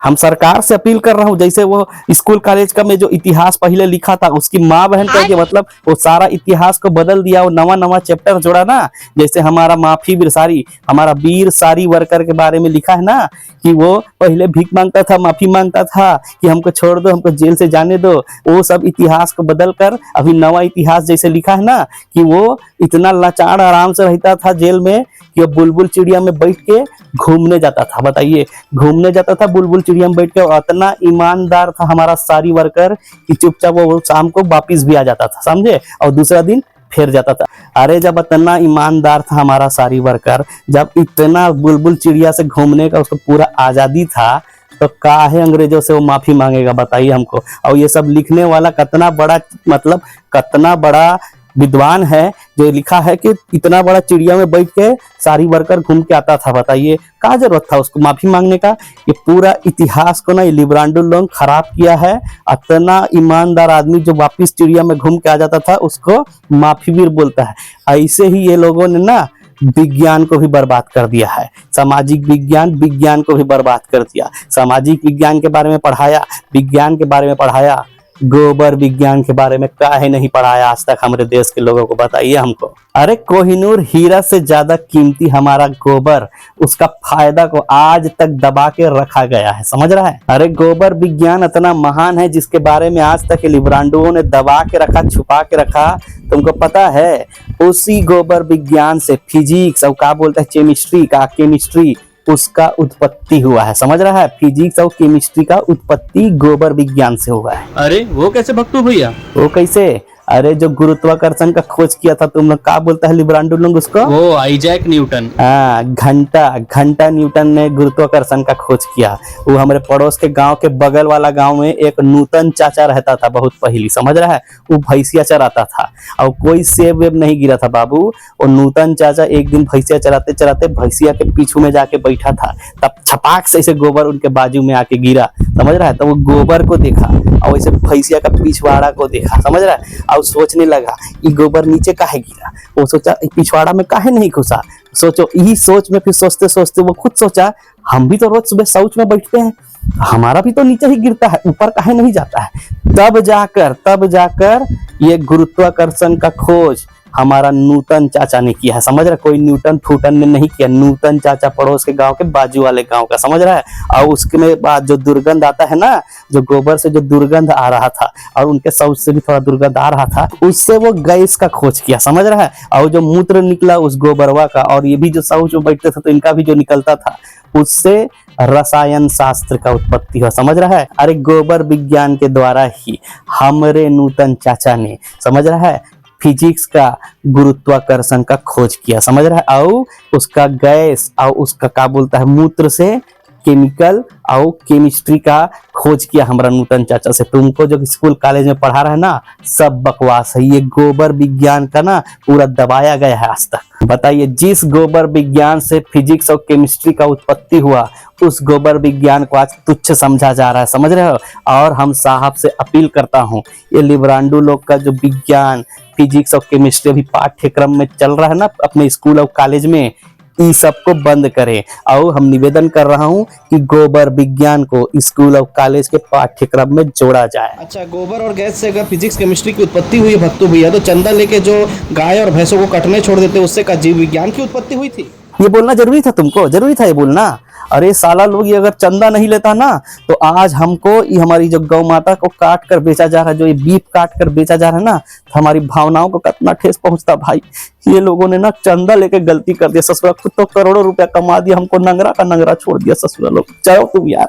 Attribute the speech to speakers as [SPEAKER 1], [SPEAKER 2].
[SPEAKER 1] हम सरकार से अपील कर रहा हूँ, जैसे वो स्कूल कॉलेज का में जो इतिहास पहले लिखा था उसकी माँ बहन कह के मतलब वो सारा इतिहास को बदल दिया, वो नवा नवा चैप्टर जोड़ा ना। जैसे हमारा माफी बिरसारी, हमारा वीर सारी वर्कर के बारे में लिखा है ना कि वो पहले भीख मांगता था, माफी मांगता था कि हमको छोड़ दो, हमको जेल से जाने दो। वो सब इतिहास को बदल कर अभी नवा इतिहास जैसे लिखा है ना कि वो इतना लाचार आराम से रहता था जेल में कि वो बुलबुल चिड़िया में बैठ के घूमने जाता था। बताइए, घूमने जाता था बुलबुल चिड़िया में बैठ के, और इतना ईमानदार था हमारा सारी वर्कर कि चुपचाप वो शाम को वापिस भी आ जाता था, समझे, और दूसरा दिन फिर जाता था। अरे जब इतना ईमानदार था हमारा सारी वर्कर, जब इतना बुलबुल चिड़िया से घूमने का उसको पूरा आजादी था, तो काहे अंग्रेजों से वो माफी मांगेगा, बताइए हमको। और ये सब लिखने वाला कितना बड़ा मतलब कितना बड़ा विद्वान है जो लिखा है कि इतना बड़ा चिड़िया में बैठ के सारी वर्कर घूम के आता था। बताइए क्या जरूरत था उसको माफी मांगने का। ये पूरा इतिहास को ना लिब्रांडो लोग खराब किया है। इतना ईमानदार आदमी जो वापिस चिड़िया में घूम के आ जाता था उसको माफी वीर बोलता है। ऐसे ही ये लोगों ने ना विज्ञान को भी बर्बाद कर दिया है, सामाजिक विज्ञान को भी बर्बाद कर दिया। सामाजिक विज्ञान के बारे में पढ़ाया, विज्ञान के बारे में पढ़ाया, गोबर विज्ञान के बारे में काहे नहीं पढ़ाया आज तक हमारे देश के लोगों को, बताइए हमको। अरे कोहिनूर हीरा से ज्यादा कीमती हमारा गोबर, उसका फायदा को आज तक दबा के रखा गया है, समझ रहा है। अरे गोबर विज्ञान इतना महान है जिसके बारे में आज तक लिब्रांडुओं ने दबा के रखा, छुपा के रखा। तुमको पता है उसी गोबर विज्ञान से फिजिक्स और क्या बोलते हैं केमिस्ट्री उसका उत्पत्ति हुआ है, समझ रहा है। फिजिक्स और केमिस्ट्री का उत्पत्ति गोबर विज्ञान से हुआ है।
[SPEAKER 2] अरे वो कैसे भक्तू भैया?
[SPEAKER 1] वो कैसे? अरे जो गुरुत्वाकर्षण का खोज किया था, तुम लोग क्या बोलता है लिब्रांडो लोग उसको?
[SPEAKER 2] वो आइजैक न्यूटन।
[SPEAKER 1] हाँ, घंटा न्यूटन ने गुरुत्वाकर्षण का खोज किया। वो हमारे पड़ोस के गांव के बगल वाला गांव में एक नूतन चाचा रहता था बहुत पहली, समझ रहा है। वो भैंसिया चराता था और कोई सेब वेब नहीं गिरा था बाबू। वो नूतन चाचा एक दिन भैंसिया चराते चराते भैंसिया के पीछू में जाके बैठा था, तब छपाक से ऐसे गोबर उनके बाजू में आके गिरा, समझ रहा है। तो वो गोबर को देखा और वैसे भैंसिया का पिछवाड़ा को देखा, समझ रहा है। और सोचने लगा ये गोबर नीचे काहे गिरा। वो सोचा पिछवाड़ा में काहे नहीं घुसा। सोचो यही सोच में फिर सोचते सोचते वो खुद सोचा हम भी तो रोज सुबह शौच में बैठते हैं, हमारा भी तो नीचे ही गिरता है, ऊपर काहे नहीं जाता है। तब जाकर ये गुरुत्वाकर्षण का खोज हमारा नूतन चाचा ने किया है, समझ रहा है। कोई न्यूटन फूटन ने नहीं किया, नूतन चाचा पड़ोस के गांव के बाजू वाले गांव का, समझ रहा है। और उसके बाद जो दुर्गंध आता है ना, जो गोबर से जो दुर्गंध आ रहा था और उनके शौच से भी थोड़ा दुर्गंध आ रहा था, उससे वो गैस का खोज किया, समझ रहा है। और जो मूत्र निकला उस गोबरवा का, और ये भी जो शौच में बैठते थे तो इनका भी जो निकलता था, उससे रसायन शास्त्र का उत्पत्ति हुआ, समझ रहा है। अरे गोबर विज्ञान के द्वारा ही हमारे नूतन चाचा ने, समझ रहा है, फिजिक्स का गुरुत्वाकर्षण का खोज किया, समझ रहा है। और उसका गैस और उसका क्या बोलता है मूत्र से केमिकल और केमिस्ट्री का खोज किया हमारा नूतन चाचा से। तुमको जो स्कूल कॉलेज में पढ़ा रहा है ना, सब बकवास है। ये गोबर विज्ञान का ना पूरा दबाया गया है आज तक। बताइए जिस गोबर विज्ञान से फिजिक्स और केमिस्ट्री का उत्पत्ति हुआ, उस गोबर विज्ञान को आज तुच्छ समझा जा रहा है, समझ रहे हो। और हम साहब से अपील करता हूँ, ये लिब्रांडो लोग का जो विज्ञान फिजिक्स और केमिस्ट्री अभी पाठ्यक्रम में चल रहा है ना अपने स्कूल और कॉलेज में, इन सबको बंद करें। और हम निवेदन कर रहा हूं कि गोबर विज्ञान को स्कूल और कॉलेज के पाठ्यक्रम में जोड़ा जाए।
[SPEAKER 2] अच्छा, गोबर और गैस से अगर फिजिक्स केमिस्ट्री की उत्पत्ति हुई है भक्तू भैया, तो चंदा लेके जो गाय और भैंसों को कटने छोड़ देते उससे का जीव विज्ञान की उत्पत्ति हुई थी?
[SPEAKER 1] ये बोलना जरूरी था तुमको? जरूरी था ये बोलना? अरे साला लोग, ये अगर चंदा नहीं लेता ना तो आज हमको ये हमारी जो गौ माता को काट कर बेचा जा रहा है, जो ये बीफ काट कर बेचा जा रहा है ना, तो हमारी भावनाओं को कितना ठेस पहुंचता भाई। ये लोगों ने ना चंदा लेके गलती कर दिया। ससुरा खुद तो करोड़ों रुपया कमा दिया, हमको नंगरा का नंगरा छोड़ दिया ससुरा लोग। चलो तुम यार।